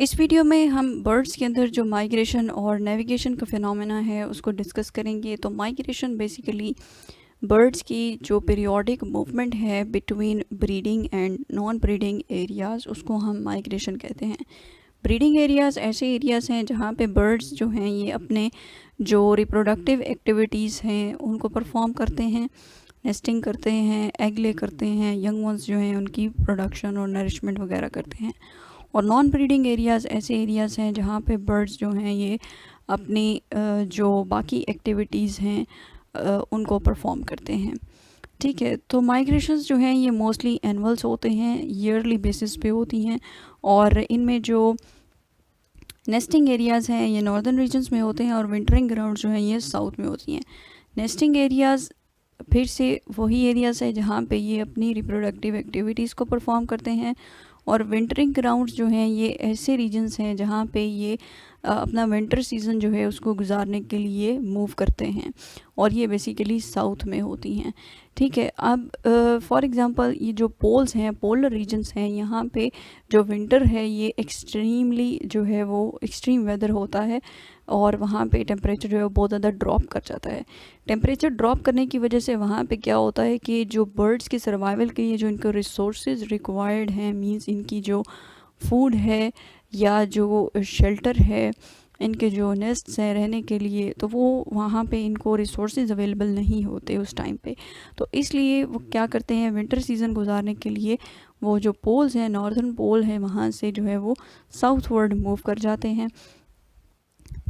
इस वीडियो में हम बर्ड्स के अंदर जो माइग्रेशन और नेविगेशन का फिनोमेना है उसको डिस्कस करेंगे। तो माइग्रेशन बेसिकली बर्ड्स की जो पीरियोडिक मूवमेंट है between breeding and non breeding areas, उसको हम माइग्रेशन कहते हैं। ब्रीडिंग एरियाज़ ऐसे एरियाज़ हैं जहाँ पे बर्ड्स जो हैं ये अपने जो रिप्रोडक्टिव एक्टिविटीज़ हैं उनको परफॉर्म करते हैं, नेस्टिंग करते हैं, एग ले करते हैं, यंग वंस जो हैं उनकी प्रोडक्शन और नरिशमेंट वगैरह करते हैं। और नॉन ब्रीडिंग एरियाज़ ऐसे एरियाज़ हैं जहाँ पे बर्ड्स जो हैं ये अपनी जो बाकी एक्टिविटीज़ हैं उनको परफॉर्म करते हैं। ठीक है, तो माइग्रेशंस जो हैं ये मोस्टली एनुअल्स होते हैं, ईयरली बेसिस पे होती हैं। और इनमें जो नेस्टिंग एरियाज़ हैं ये नॉर्दर्न रीजन्स में होते हैं और विंटरिंग ग्राउंड जो हैं ये साउथ में होती हैं। नेस्टिंग एरियाज़ फिर से वही एरियाज़ है जहाँ पे ये अपनी रिप्रोडक्टिव एक्टिविटीज़ को परफॉर्म करते हैं। और विंटरिंग ग्राउंड्स जो हैं ये ऐसे रीजन्स हैं जहाँ पे ये अपना विंटर सीज़न जो है उसको गुजारने के लिए मूव करते हैं और ये बेसिकली साउथ में होती हैं। ठीक है, अब फॉर एग्ज़ाम्पल ये जो पोल्स हैं, पोलर रीजन्स हैं, यहाँ पे जो विंटर है ये एक्सट्रीमली जो है वो एक्सट्रीम वेदर होता है और वहाँ पे टेम्परेचर जो है बहुत ज़्यादा ड्रॉप कर जाता है। टेम्परेचर ड्रॉप करने की वजह से वहाँ पे क्या होता है कि जो बर्ड्स के सर्वाइवल के लिए जो इनको रिसोर्सेज रिक्वायर्ड हैं, मींस इनकी जो फूड है या जो शेल्टर है, इनके जो नेस्ट्स हैं रहने के लिए, तो वो वहाँ पे इनको रिसोर्सेज अवेलेबल नहीं होते उस टाइम पे। तो इसलिए वो क्या करते हैं, विंटर सीज़न गुजारने के लिए वो जो पोल्स हैं, नॉर्दर्न पोल है, वहाँ से जो है वो साउथ वर्ड मूव कर जाते हैं।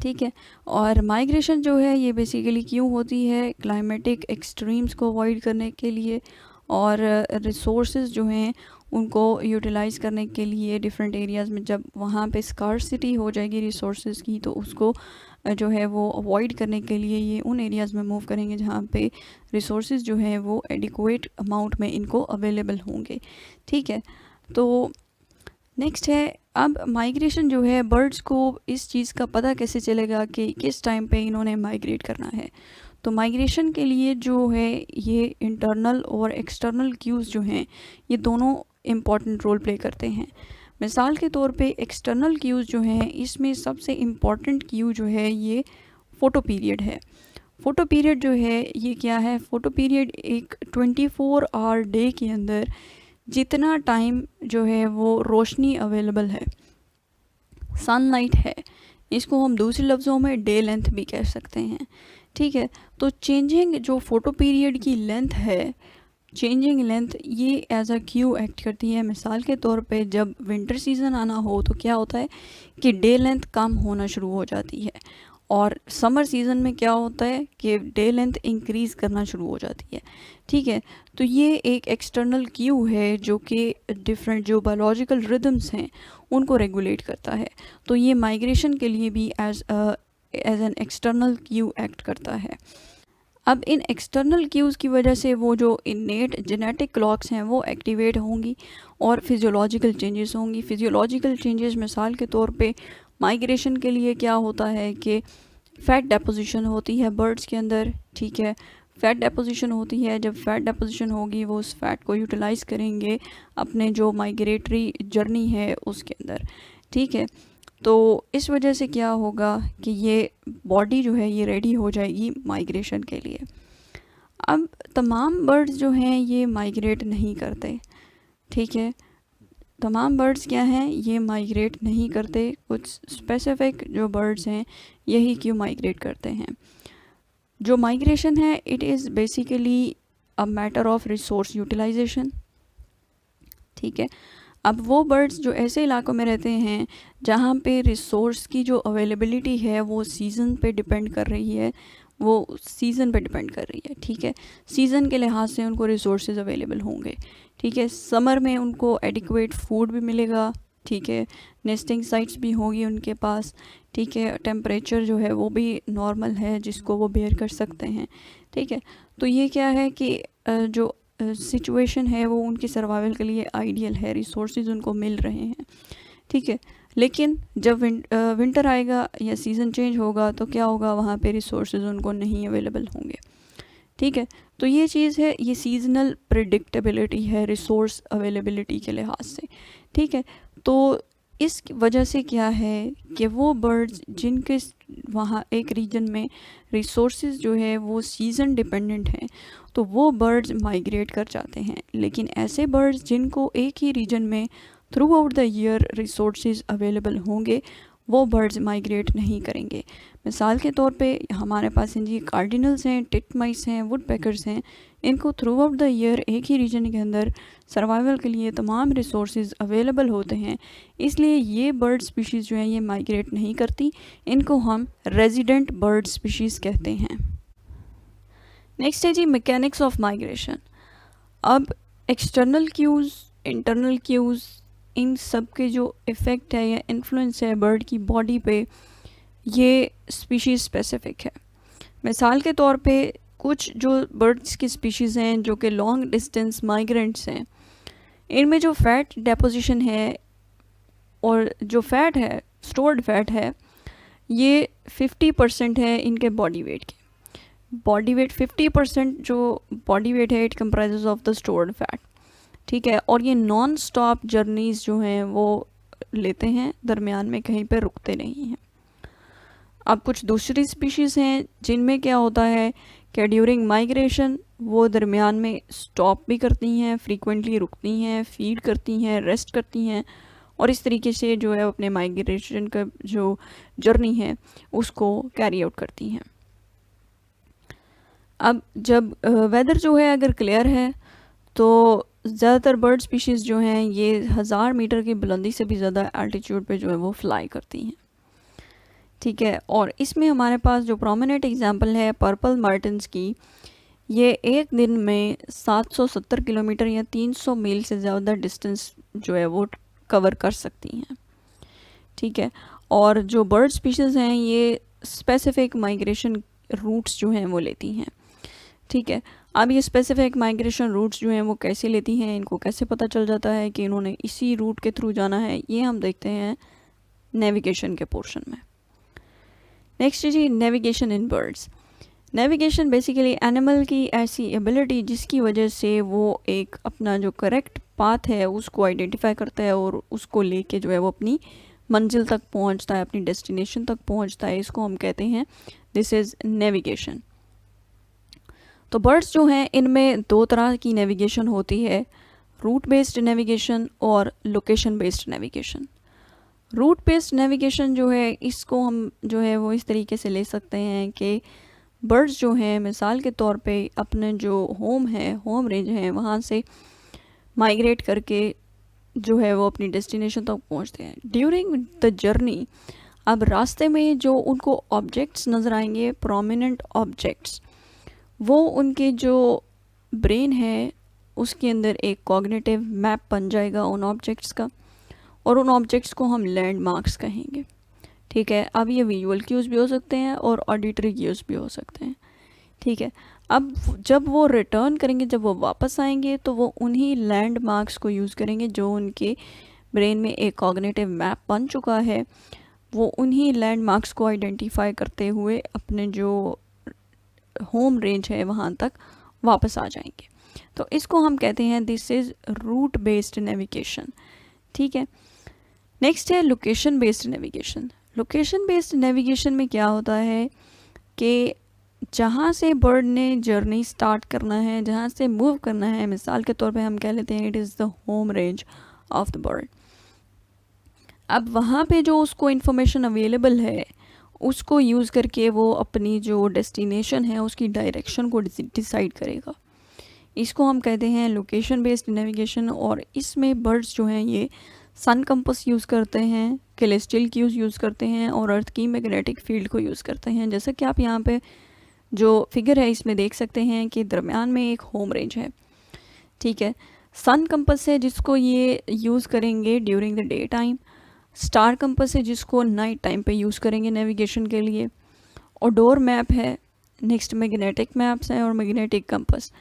ठीक है, और माइग्रेशन जो है ये बेसिकली क्यों होती है, क्लाइमेटिक एक्सट्रीम्स को अवॉइड करने के लिए और रिसोर्सेज जो हैं उनको यूटिलाइज़ करने के लिए डिफरेंट एरियाज़ में। जब वहाँ पे स्कार्सिटी हो जाएगी रिसोर्सेज की तो उसको जो है वो अवॉइड करने के लिए ये उन एरियाज़ में मूव करेंगे जहाँ पे रिसोर्सेज जो हैं वो एडिक्वेट अमाउंट में इनको अवेलेबल होंगे। ठीक है, तो नेक्स्ट है, अब माइग्रेशन जो है बर्ड्स को इस चीज़ का पता कैसे चलेगा कि किस टाइम पे इन्होंने माइग्रेट करना है। तो माइग्रेशन के लिए जो है ये इंटरनल और एक्सटर्नल क्यूज़ जो हैं ये दोनों इम्पॉर्टेंट रोल प्ले करते हैं। मिसाल के तौर पे एक्सटर्नल क्यूज़ जो हैं इसमें सबसे इम्पॉर्टेंट क्यू जो है ये फ़ोटो पीरियड है। फ़ोटो पीरियड जो है ये क्या है, फ़ोटो पीरियड एक 24 आवर डे के अंदर जितना टाइम जो है वो रोशनी अवेलेबल है, सनलाइट है, इसको हम दूसरे लफ्ज़ों में डे लेंथ भी कह सकते हैं। ठीक है, तो चेंजिंग जो फ़ोटो पीरियड की लेंथ है, चेंजिंग लेंथ ये एज अ क्यू एक्ट करती है। मिसाल के तौर पे जब विंटर सीज़न आना हो तो क्या होता है कि डे लेंथ कम होना शुरू हो जाती है और समर सीज़न में क्या होता है कि डे लेंथ इंक्रीज़ करना शुरू हो जाती है। ठीक है, तो ये एक एक्सटर्नल क्यू है जो कि डिफरेंट जो बायोलॉजिकल रिदम्स हैं उनको रेगुलेट करता है। तो ये माइग्रेशन के लिए भी as an external cue act करता है। अब इन एक्सटर्नल क्यूज़ की वजह से वो जो इनेट जेनेटिक क्लॉक्स हैं वो एक्टिवेट होंगी और फिजियोलॉजिकल चेंजेस होंगी। फिजियोलॉजिकल चेंजेस मिसाल के तौर पे माइग्रेशन के लिए क्या होता है कि फ़ैट डेपोजिशन होती है बर्ड्स के अंदर। ठीक है, फ़ैट डेपोजिशन होती है, जब फ़ैट डेपोजिशन होगी वो उस फ़ैट को यूटिलाइज़ करेंगे अपने जो माइग्रेटरी जर्नी है उसके अंदर। ठीक है, तो इस वजह से क्या होगा कि ये बॉडी जो है ये रेडी हो जाएगी माइग्रेशन के लिए। अब तमाम बर्ड्स जो हैं ये माइग्रेट नहीं करते। ठीक है, तमाम बर्ड्स क्या हैं, ये माइग्रेट नहीं करते। कुछ स्पेसिफिक जो बर्ड्स हैं यही क्यों माइग्रेट करते हैं। जो माइग्रेशन है it is basically a matter of resource utilisation. ठीक है, अब वो बर्ड्स जो ऐसे इलाकों में रहते हैं जहाँ पे रिसोर्स की जो अवेलेबिलिटी है वो सीज़न पे डिपेंड कर रही है, वो सीज़न पे डिपेंड कर रही है। ठीक है, सीज़न के लिहाज से उनको रिसोर्सेज अवेलेबल होंगे। ठीक है, समर में उनको एडिक्वेट फूड भी मिलेगा। ठीक है, नेस्टिंग साइट्स भी होगी उनके पास। ठीक है, टेम्परेचर जो है वो भी नॉर्मल है जिसको वो बेयर कर सकते हैं। ठीक है, तो ये क्या है कि जो सिचुएशन है वो उनकी सर्वाइवल के लिए आइडियल है, रिसोर्सेज उनको मिल रहे हैं। ठीक है, लेकिन जब विंटर आएगा या सीज़न चेंज होगा तो क्या होगा, वहाँ पे रिसोर्सेज उनको नहीं अवेलेबल होंगे। ठीक है, तो ये चीज़ है, ये सीजनल प्रिडिक्टेबिलिटी है रिसोर्स अवेलेबिलिटी के लिहाज से। ठीक है, तो इस वजह से क्या है कि वो बर्ड्स जिनके वहाँ एक रीजन में रिसोर्सेज जो है वो सीज़न डिपेंडेंट हैं, तो वो बर्ड्स माइग्रेट कर जाते हैं। लेकिन ऐसे बर्ड्स जिनको एक ही रीजन में through out the year resources available होंगे, वो बर्ड्स माइग्रेट नहीं करेंगे। मिसाल के तौर पे हमारे पास हैं जी कार्डिनल्स हैं, टिटमाइस हैं, वुडपेकर्स हैं। इनको थ्रू आउट द ईयर एक ही रीजन के अंदर सर्वाइवल के लिए तमाम रिसोर्सेज अवेलेबल होते हैं, इसलिए ये बर्ड स्पीशीज़ जो हैं ये माइग्रेट नहीं करती। इनको हम रेजिडेंट बर्ड स्पीशीज़ कहते हैं। नेक्स्ट है जी मैकेनिक्स ऑफ माइग्रेशन। अब एक्सटर्नल क्यूज़, इंटरनल क्यूज़, इन सब के जो इफ़ेक्ट है या इन्फ्लुएंस है बर्ड की बॉडी पे, ये स्पीशीज़ स्पेसिफिक है। मिसाल के तौर पे कुछ जो बर्ड्स की स्पीशीज़ हैं जो कि लॉन्ग डिस्टेंस माइग्रेंट्स हैं, इनमें जो फ़ैट डेपोजिशन है और जो फ़ैट है, स्टोर्ड फ़ैट है, ये 50% है इनके बॉडी वेट के। बॉडी वेट 50% जो बॉडी वेट है, it comprises of the stored fat. ठीक है, और ये नॉन स्टॉप जर्नीज़ जो हैं वो लेते हैं, दरमियान में कहीं पे रुकते नहीं हैं। अब कुछ दूसरी स्पीशीज़ हैं जिनमें क्या होता है कि ड्यूरिंग माइग्रेशन वो दरमियान में स्टॉप भी करती हैं, फ्रीक्वेंटली रुकती हैं, फीड करती हैं, रेस्ट करती हैं, और इस तरीके से जो है अपने माइग्रेशन का जो जर्नी है उसको कैरी आउट करती हैं। अब जब वेदर जो है अगर क्लियर है तो ज़्यादातर बर्ड स्पीशीज़ जो हैं ये 1000 मीटर की बुलंदी से भी ज़्यादा एल्टीट्यूड पे जो है वो फ्लाई करती हैं। ठीक है, और इसमें हमारे पास जो प्रोमिनेंट एग्जांपल है पर्पल मार्टिन्स की, ये एक दिन में 770 किलोमीटर या 300 मील से ज़्यादा डिस्टेंस जो है वो कवर कर सकती हैं। ठीक है, और जो बर्ड स्पीशीज़ हैं ये स्पेसिफिक माइग्रेशन रूट्स जो हैं वो लेती हैं। ठीक है, अब ये स्पेसिफिक माइग्रेशन रूट्स जो हैं वो कैसे लेती हैं, इनको कैसे पता चल जाता है कि इन्होंने इसी रूट के थ्रू जाना है, ये हम देखते हैं नेविगेशन के पोर्शन में। Next G navigation in birds. Navigation basically animal की ऐसी एबिलिटी जिसकी वजह से वो एक अपना जो करेक्ट पाथ है उसको आइडेंटिफाई करता है और उसको लेके जो है वो अपनी मंजिल तक पहुंचता है, अपनी डेस्टिनेशन तक पहुंचता है। इसको हम कहते हैं दिस इज़ नेविगेशन। तो बर्ड्स जो हैं इनमें दो तरह की नेविगेशन होती है, रूट बेस्ड नेविगेशन और location based navigation. Route based navigation जो है इसको हम जो है वो इस तरीके से ले सकते हैं कि बर्ड्स जो हैं मिसाल के तौर पे अपने जो होम है, होम रेंज है, वहाँ से माइग्रेट करके जो है वो अपनी डेस्टिनेशन तक पहुँचते हैं। ड्यूरिंग द जर्नी अब रास्ते में जो उनको ऑब्जेक्ट्स नज़र आएंगे, प्रोमिनेंट ऑब्जेक्ट्स, वो उनके जो ब्रेन है उसके अंदर एक कॉग्निटिव मैप बन जाएगा उन ऑब्जेक्ट्स का, और उन ऑब्जेक्ट्स को हम लैंडमार्क्स कहेंगे। ठीक है, अब ये विजुअल क्यूज़ भी हो सकते हैं और ऑडिटरी क्यूज़ भी हो सकते हैं। ठीक है, अब जब वो रिटर्न करेंगे, जब वो वापस आएंगे, तो वो उन्हीं लैंडमार्क्स को यूज़ करेंगे जो उनके ब्रेन में एक कॉग्निटिव मैप बन चुका है। वो उन्हीं लैंडमार्क्स को आइडेंटिफाई करते हुए अपने जो होम रेंज है वहाँ तक वापस आ जाएंगे। तो इसको हम कहते हैं this is route based navigation. ठीक है, नेक्स्ट है location based navigation. Location based navigation में क्या होता है कि जहाँ से बर्ड ने जर्नी स्टार्ट करना है, जहाँ से मूव करना है, मिसाल के तौर पे हम कह लेते हैं it is the home range of the bird. अब वहाँ पे जो उसको इन्फॉर्मेशन अवेलेबल है उसको यूज़ करके वो अपनी जो डेस्टिनेशन है उसकी डायरेक्शन को डिसाइड करेगा। इसको हम कहते हैं लोकेशन बेस्ड नेविगेशन। और इसमें बर्ड्स जो हैं ये सन कंपस यूज़ करते हैं, कैलेस्टियल क्यूज़ यूज़ करते हैं और अर्थ की मैग्नेटिक फील्ड को यूज़ करते हैं। जैसा कि आप यहाँ पे जो फिगर है इसमें देख सकते हैं कि दरमियान में एक होम रेंज है। ठीक है, सन कंपस है जिसको ये यूज़ करेंगे during the day time, star compass है जिसको नाइट टाइम पे यूज़ करेंगे नेविगेशन के लिए, और डोर मैप है, नेक्स्ट मैग्नेटिक मैप्स हैं और मैग्नेटिक कंपस।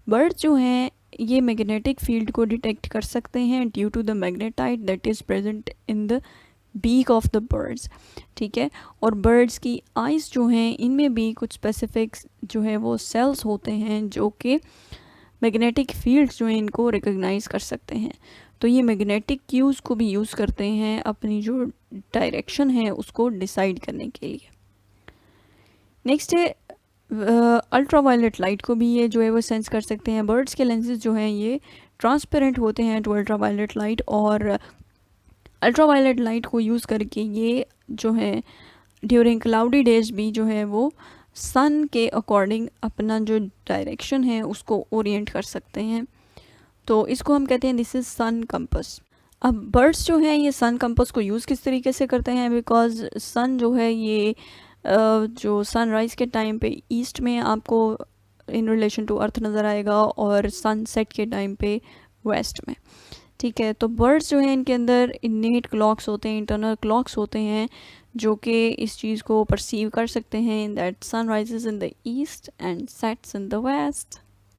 बर्ड्स जो हैं ये मैग्नेटिक फील्ड को डिटेक्ट कर सकते हैं due to the magnetite that is present in the beak of the birds. ठीक है, और बर्ड्स की आइज़ जो हैं इनमें भी कुछ स्पेसिफिक जो है वो सेल्स होते हैं जो कि मैग्नेटिक फील्ड्स जो हैं इनको रिकग्नाइज कर सकते हैं। तो ये मैग्नेटिक क्यूज़ को भी यूज़ करते हैं अपनी जो डायरेक्शन है उसको डिसाइड करने के लिए। नेक्स्ट है अल्ट्रा वायलेट लाइट को भी ये जो है वो सेंस कर सकते हैं। बर्ड्स के लेंसेज जो हैं ये ट्रांसपेरेंट होते हैं टू अल्ट्रा वायलेट लाइट, और अल्ट्रा वायलेट लाइट को यूज़ करके ये जो है ड्यूरिंग क्लाउडी डेज भी जो है वो सन के अकॉर्डिंग अपना जो डायरेक्शन है उसको ओरिएंट कर सकते हैं। तो इसको हम कहते हैं दिस इज़ सन कंपस। अब बर्ड्स जो हैं ये सन कंपस को यूज़ किस तरीके से करते हैं, बिकॉज सन जो है ये जो सनराइज़ के टाइम पे ईस्ट में आपको इन रिलेशन टू अर्थ नज़र आएगा और सनसेट के टाइम पे वेस्ट में। ठीक है, तो बर्ड्स जो हैं इनके अंदर इनेट क्लॉक्स होते हैं, इंटरनल क्लॉक्स होते हैं जो कि इस चीज़ को परसीव कर सकते हैं that sun rises in the east and sets in the waste.